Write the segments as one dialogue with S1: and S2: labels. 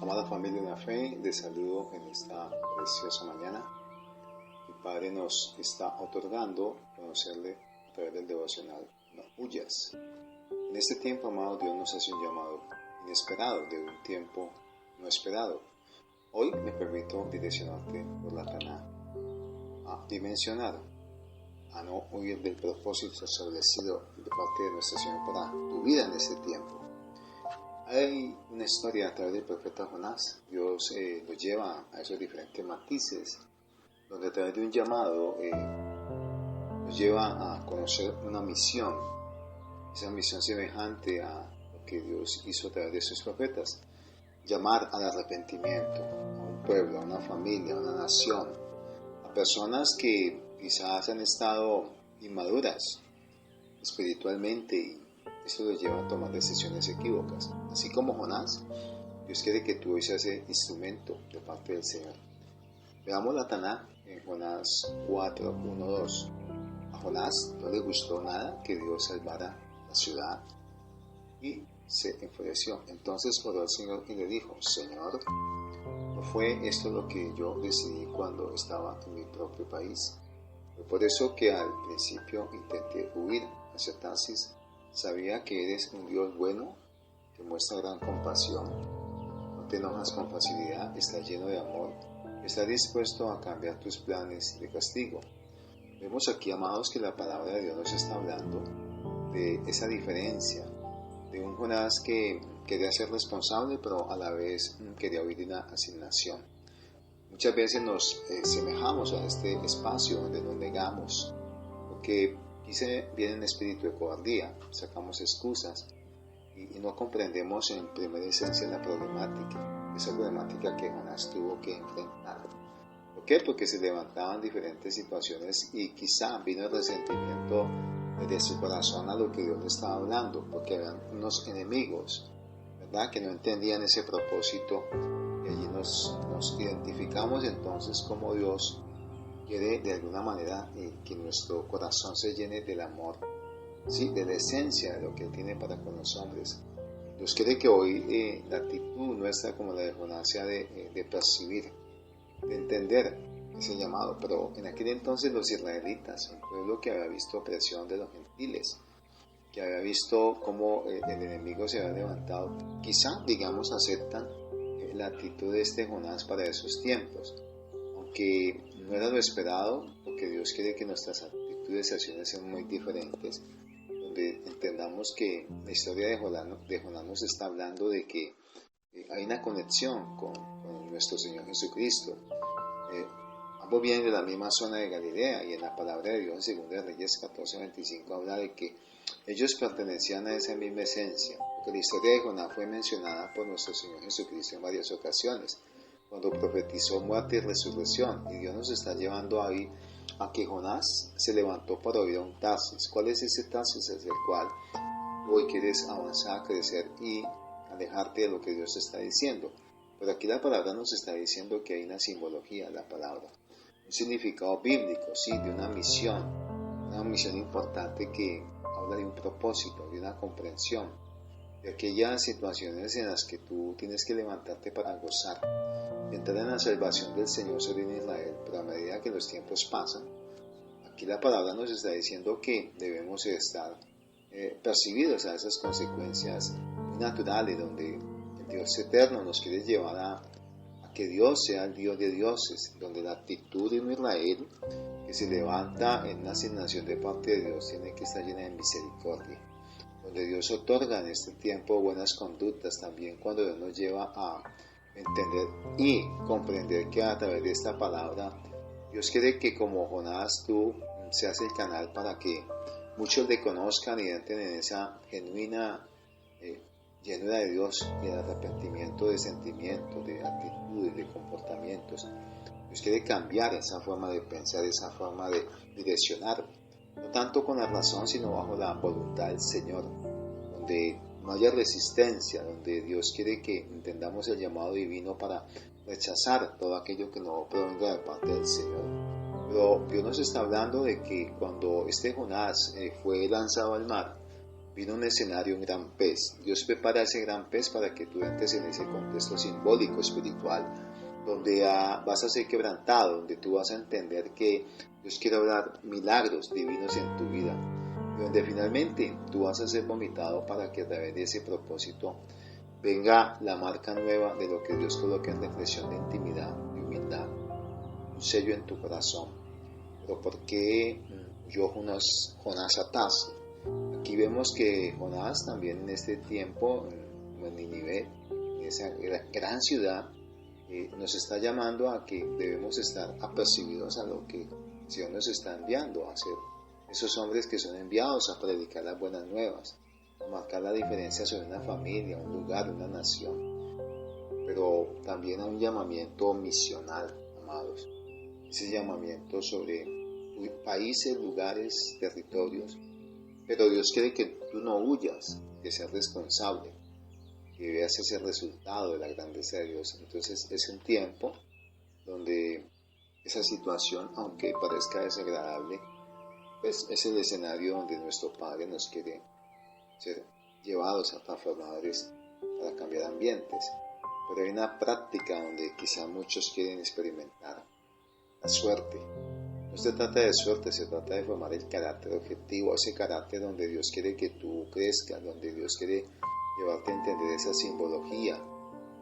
S1: Amada familia de la fe, les saludo en esta preciosa mañana. El Padre nos está otorgando conocerle a través del devocional No huyas. En este tiempo, amado, Dios nos hace un llamado inesperado de un tiempo no esperado. Hoy me permito direccionarte por la Taná a dimensionar, a no huir del propósito establecido de parte de nuestro Señor para tu vida en este tiempo. Hay una historia a través del profeta Jonás. Dios lo lleva a esos diferentes matices, donde a través de un llamado nos lleva a conocer una misión, esa misión semejante a lo que Dios hizo a través de sus profetas, llamar al arrepentimiento a un pueblo, a una familia, a una nación, a personas que quizás han estado inmaduras espiritualmente y esto los lleva a tomar decisiones equívocas. Así como Jonás, Dios quiere que tú seas ese instrumento de parte del Señor. Veamos la Taná en Jonás 4, 1, 2. A Jonás no le gustó nada que Dios salvara la ciudad y se enfureció. Entonces oró al Señor y le dijo: Señor, ¿no fue esto lo que yo decidí cuando estaba en mi propio país? Fue por eso que al principio intenté huir hacia Tarsis. Sabía que eres un Dios bueno, que muestra gran compasión, no te enojas con facilidad, estás lleno de amor, estás dispuesto a cambiar tus planes de castigo. Vemos aquí, amados, que la palabra de Dios nos está hablando de esa diferencia, de un Jonás que quería ser responsable, pero a la vez quería huir de una asignación. Muchas veces nos semejamos a este espacio donde nos negamos, porque viene un espíritu de cobardía, sacamos excusas y no comprendemos en primera esencia la problemática, esa problemática que Jonás tuvo que enfrentar. ¿Por qué? Porque se levantaban diferentes situaciones y quizá vino el resentimiento de su corazón a lo que Dios le estaba hablando, porque eran unos enemigos, ¿verdad?, que no entendían ese propósito. Y allí nos identificamos entonces como Dios quiere de alguna manera que nuestro corazón se llene del amor, ¿sí?, de la esencia de lo que Él tiene para con los hombres. Dios quiere que hoy la actitud nuestra como la de Jonás sea de percibir, de entender ese llamado. Pero en aquel entonces los israelitas, un pueblo que había visto opresión de los gentiles, que había visto cómo el enemigo se había levantado, quizá, digamos, aceptan la actitud de este Jonás para esos tiempos, aunque no era lo esperado, porque Dios quiere que nuestras actitudes y acciones sean muy diferentes, donde entendamos que la historia de Jonás nos está hablando de que hay una conexión con nuestro Señor Jesucristo. Ambos vienen de la misma zona de Galilea, y en la palabra de Dios en 2 Reyes 14:25 habla de que ellos pertenecían a esa misma esencia, porque la historia de Jonás fue mencionada por nuestro Señor Jesucristo en varias ocasiones, cuando profetizó muerte y resurrección, y Dios nos está llevando ahí a que Jonás se levantó para ir a un Tarsis. ¿Cuál es ese Tarsis hacia el cual hoy quieres avanzar, crecer y alejarte de lo que Dios te está diciendo? Pero aquí la palabra nos está diciendo que hay una simbología, la palabra, un significado bíblico, sí, de una misión importante que habla de un propósito, de una comprensión, de aquellas situaciones en las que tú tienes que levantarte para gozar, entrar en la salvación del Señor sobre Israel. Pero a medida que los tiempos pasan, aquí la palabra nos está diciendo que debemos estar percibidos a esas consecuencias muy naturales, donde el Dios eterno nos quiere llevar a que Dios sea el Dios de dioses, donde la actitud de un Israel que se levanta en una asignación de parte de Dios tiene que estar llena de misericordia, donde Dios otorga en este tiempo buenas conductas, también cuando Dios nos lleva a entender y comprender que a través de esta palabra Dios quiere que, como Jonás, tú seas el canal para que muchos le conozcan y entren en esa genuina llenura de Dios y el arrepentimiento de sentimientos, de actitudes, de comportamientos. Dios quiere cambiar esa forma de pensar, esa forma de direccionar, no tanto con la razón, sino bajo la voluntad del Señor, donde no haya resistencia, donde Dios quiere que entendamos el llamado divino para rechazar todo aquello que no provenga de parte del Señor. Pero Dios nos está hablando de que cuando este Jonás fue lanzado al mar, vino un escenario, un gran pez. Dios prepara ese gran pez para que tú entres en ese contexto simbólico, espiritual, donde vas a ser quebrantado, donde tú vas a entender que Dios quiere obrar milagros divinos en tu vida, donde finalmente tú vas a ser vomitado para que a través de ese propósito venga la marca nueva de lo que Dios coloca en reflexión de intimidad, de humildad, un sello en tu corazón. Pero ¿por qué yo Jonás Atás? Aquí vemos que Jonás también en este tiempo, en Nínive, en esa gran ciudad, nos está llamando a que debemos estar apercibidos a lo que el Señor nos está enviando a hacer. Esos hombres que son enviados a predicar las buenas nuevas, a marcar la diferencia sobre una familia, un lugar, una nación. Pero también hay un llamamiento misional, amados. Ese llamamiento sobre países, lugares, territorios. Pero Dios quiere que tú no huyas, que seas responsable, que veas ese resultado de la grandeza de Dios. Entonces es un tiempo donde esa situación, aunque parezca desagradable, pues es el escenario donde nuestro Padre nos quiere ser llevados a transformadores para cambiar ambientes. Pero hay una práctica donde quizá muchos quieren experimentar la suerte. No se trata de suerte, se trata de formar el carácter objetivo, ese carácter donde Dios quiere que tú crezcas, donde Dios quiere llevarte a entender esa simbología,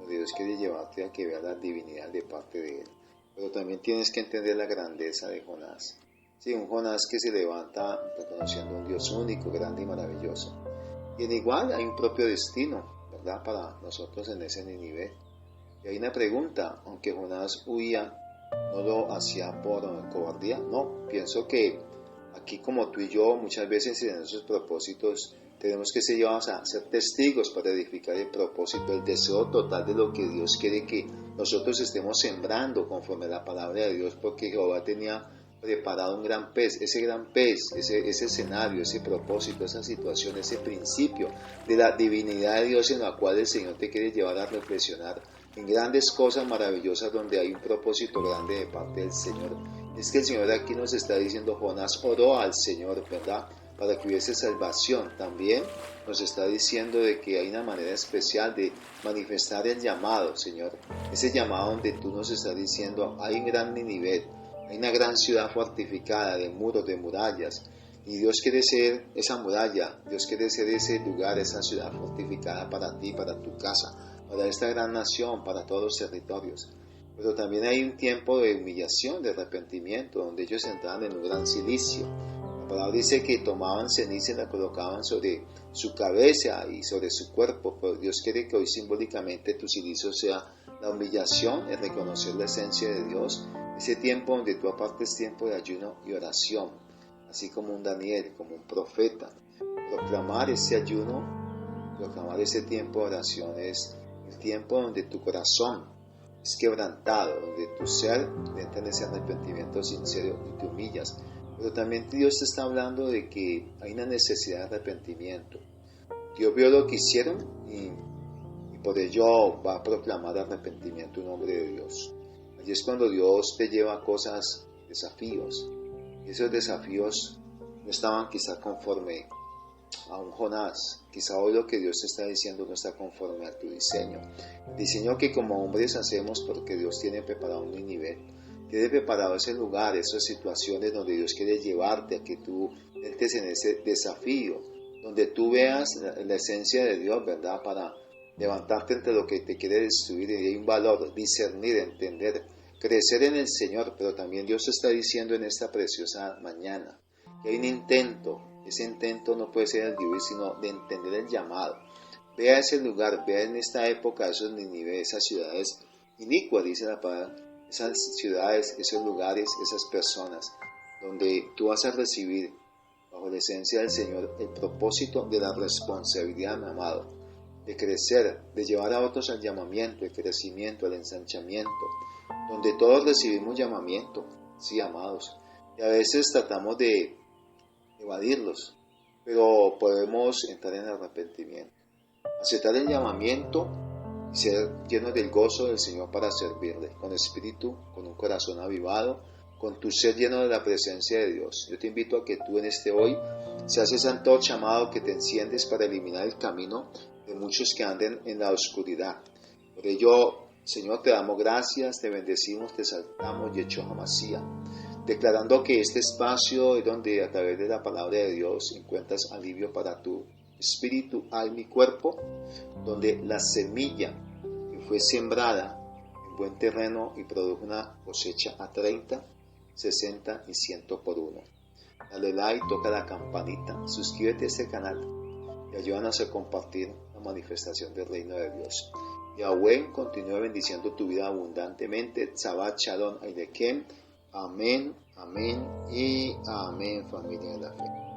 S1: donde Dios quiere llevarte a que veas la divinidad de parte de Él. Pero también tienes que entender la grandeza de Jonás. Sí, un Jonás que se levanta reconociendo un Dios único, grande y maravilloso. Y en igual hay un propio destino, ¿verdad?, para nosotros en ese Nínive. Y hay una pregunta, aunque Jonás huía, no lo hacía por cobardía, no, pienso que aquí como tú y yo muchas veces en esos propósitos tenemos que ser llevados a ser testigos para edificar el propósito, el deseo total de lo que Dios quiere que nosotros estemos sembrando conforme a la palabra de Dios, porque Jehová tenía preparado un gran pez, ese escenario, ese propósito, esa situación, ese principio de la divinidad de Dios en la cual el Señor te quiere llevar a reflexionar en grandes cosas maravillosas donde hay un propósito grande de parte del Señor. Es que el Señor aquí nos está diciendo, Jonás oró al Señor, ¿verdad?, para que hubiese salvación. También nos está diciendo de que hay una manera especial de manifestar el llamado, Señor. Ese llamado donde tú nos estás diciendo, hay un gran Nínive, hay una gran ciudad fortificada de muros, de murallas. Y Dios quiere ser esa muralla, Dios quiere ser ese lugar, esa ciudad fortificada para ti, para tu casa, para esta gran nación, para todos los territorios. Pero también hay un tiempo de humillación, de arrepentimiento, donde ellos entraban en un gran silicio. La palabra dice que tomaban ceniza y la colocaban sobre su cabeza y sobre su cuerpo, pero Dios quiere que hoy simbólicamente tu silicio sea la humillación, el reconocer la esencia de Dios, ese tiempo donde tú apartes tiempo de ayuno y oración, así como un Daniel, como un profeta. Proclamar ese ayuno, proclamar ese tiempo de oración es el tiempo donde tu corazón es quebrantado, donde tu ser entra en ese arrepentimiento sincero y te humillas. Pero también Dios te está hablando de que hay una necesidad de arrepentimiento. Dios vio lo que hicieron y por ello va a proclamar arrepentimiento en nombre de Dios. Allí es cuando Dios te lleva a cosas, desafíos. Y esos desafíos no estaban quizá conforme a un Jonás. Quizá hoy lo que Dios te está diciendo no está conforme a tu diseño. El diseño que como hombres hacemos porque Dios tiene preparado un Nínive. Tiene preparado ese lugar, esas situaciones donde Dios quiere llevarte a que tú entres en ese desafío, donde tú veas la esencia de Dios, ¿verdad?, para levantarte entre lo que te quiere destruir. Y hay un valor, discernir, entender, crecer en el Señor. Pero también Dios está diciendo en esta preciosa mañana que hay un intento. Ese intento no puede ser el de huir, sino de entender el llamado. Vea ese lugar, vea en esta época esos Nínive, esas ciudades inicuas, dice la palabra, esas ciudades, esos lugares, esas personas, donde tú vas a recibir, bajo la esencia del Señor, el propósito de la responsabilidad, mi amado, de crecer, de llevar a otros al llamamiento, el crecimiento, el ensanchamiento, donde todos recibimos llamamiento, sí, amados, y a veces tratamos de evadirlos, pero podemos entrar en arrepentimiento, aceptar el llamamiento y ser llenos del gozo del Señor para servirle, con espíritu, con un corazón avivado, con tu ser lleno de la presencia de Dios. Yo te invito a que tú en este hoy seas ese antorcha, amado, que te enciendes para eliminar el camino de muchos que anden en la oscuridad. Por ello, Señor, te damos gracias, te bendecimos, te exaltamos, Yeshua Hamashiach, declarando que este espacio es donde a través de la palabra de Dios encuentras alivio para tu espíritu, alma y cuerpo, donde la semilla que fue sembrada en buen terreno y produjo una cosecha a 30, 60 y 100 por uno. Dale like, toca la campanita, suscríbete a este canal y ayúdanos a compartir la manifestación del reino de Dios. Yahweh continúe bendiciendo tu vida abundantemente. Shabbat Shalom Aleichem. Amén, amén y amén, familia de la fe.